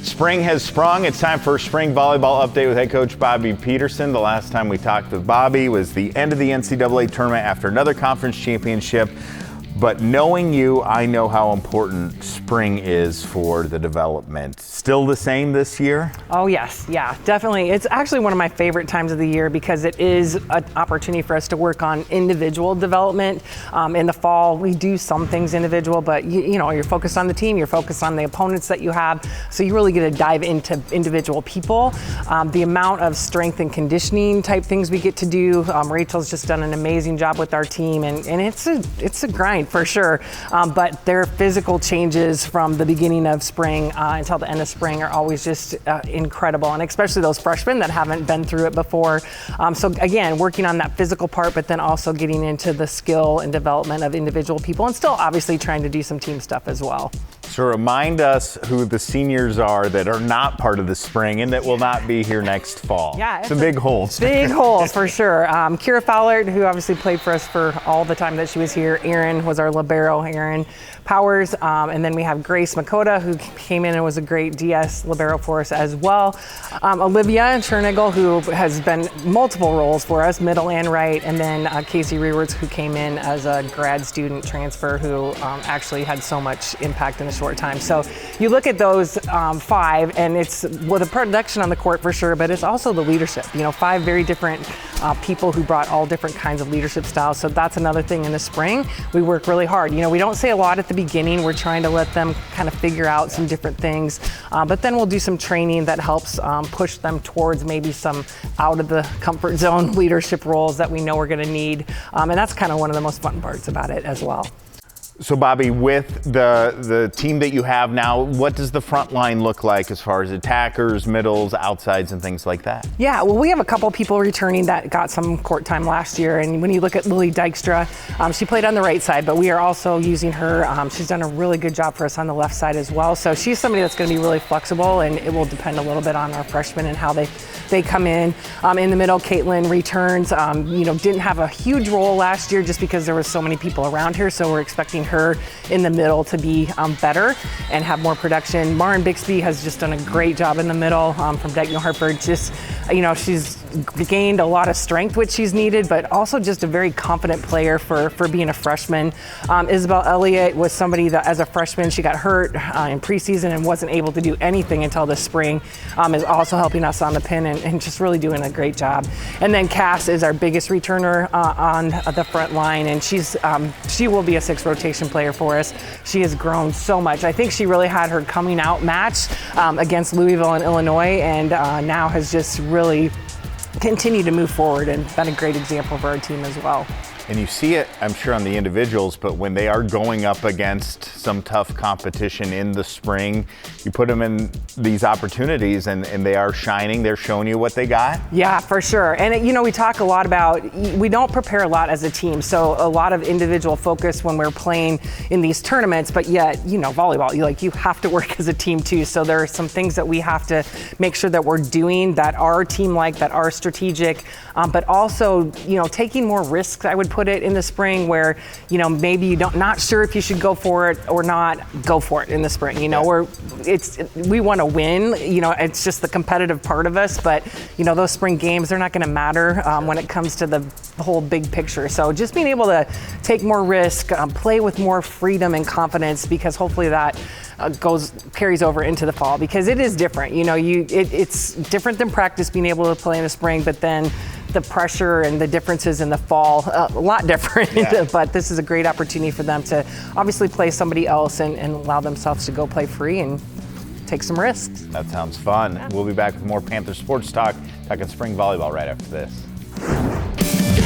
Spring has sprung. It's time for a spring volleyball update with head coach Bobbi Petersen. The last time we talked with Bobbi was the end of the NCAA tournament after another conference championship. But knowing you, I know how important spring is for the development. Still the same this year? Oh yes, yeah, definitely. It's actually one of my favorite times of the year because it is an opportunity for us to work on individual development. In the fall, we do some things individual, but you know, you're focused on the team, you're focused on the opponents that you have, so you really get to dive into individual people. The amount of strength and conditioning type things we get to do, Rachel's just done an amazing job with our team, and it's a grind for sure, but their physical changes from the beginning of spring until the end of spring are always just incredible, and especially those freshmen that haven't been through it before. So again, working on that physical part, but then also getting into the skill and development of individual people, and still obviously trying to do some team stuff as well. So remind us who the seniors are that are not part of the spring and that will not be here next fall. Yeah, some big holes. Big holes for sure. Kira Fowlert, who obviously played for us for all the time that she was here. Aaron was our libero, Aaron Powers. And then we have Grace Makota, who came in and was a great DS libero for us as well. Olivia Chernigal, who has been multiple roles for us, middle and right. And then Casey Rewards, who came in as a grad student transfer, who actually had so much impact in a short time. So you look at those five, and it's the production on the court for sure, but it's also the leadership. You know, five very different people who brought all different kinds of leadership styles. So that's another thing in the spring. We work really hard. You know, we don't say a lot at the beginning. We're trying to let them kind of figure out some different things, but then we'll do some training that helps push them towards maybe some out of the comfort zone leadership roles that we know we're going to need. And that's kind of one of the most fun parts about it as well. So Bobbi, with the team that you have now, what does the front line look like as far as attackers, middles, outsides, and things like that? Yeah, well, we have a couple people returning that got some court time last year. And when you look at Lily Dykstra, she played on the right side, but we are also using her. She's done a really good job for us on the left side as well. So she's somebody that's going to be really flexible, and it will depend a little bit on our freshmen and how they come in. In the middle, Caitlin returns. You know, didn't have a huge role last year just because there was so many people around her. So we're expecting her in the middle to be better and have more production. Maren Bixby has just done a great job in the middle from Dayton Hartford. Just, you know, she's gained a lot of strength, which she's needed, but also just a very confident player for being a freshman. Isabel Elliott was somebody that as a freshman, she got hurt in preseason and wasn't able to do anything until the spring, is also helping us on the pin and just really doing a great job. And then Cass is our biggest returner on the front line, and she will be a sixth rotation player for us. She has grown so much. I think she really had her coming out match against Louisville and Illinois, and now has just really continued to move forward and been a great example for our team as well. And you see it, I'm sure, on the individuals, but when they are going up against some tough competition in the spring, you put them in these opportunities and they are shining, they're showing you what they got? Yeah, for sure. And, you know, we talk a lot about, we don't prepare a lot as a team, so a lot of individual focus when we're playing in these tournaments, but yet, you know, volleyball, you have to work as a team too, so there are some things that we have to make sure that we're doing that are team-like, that are strategic, but also, you know, taking more risks, I would put it, in the spring where, you know, maybe you not sure if you should go for it or not go for it in the spring. You know, we want to win, you know, it's just the competitive part of us, but, you know, those spring games, they're not going to matter when it comes to the whole big picture. So just being able to take more risk, play with more freedom and confidence, because hopefully that carries over into the fall, because it is different. You know, it's different than practice being able to play in the spring, but then the pressure and the differences in the fall, a lot different. Yeah. But this is a great opportunity for them to obviously play somebody else and allow themselves to go play free and take some risks. That sounds fun. Yeah. We'll be back with more Panther Sports Talk, talking spring volleyball right after this.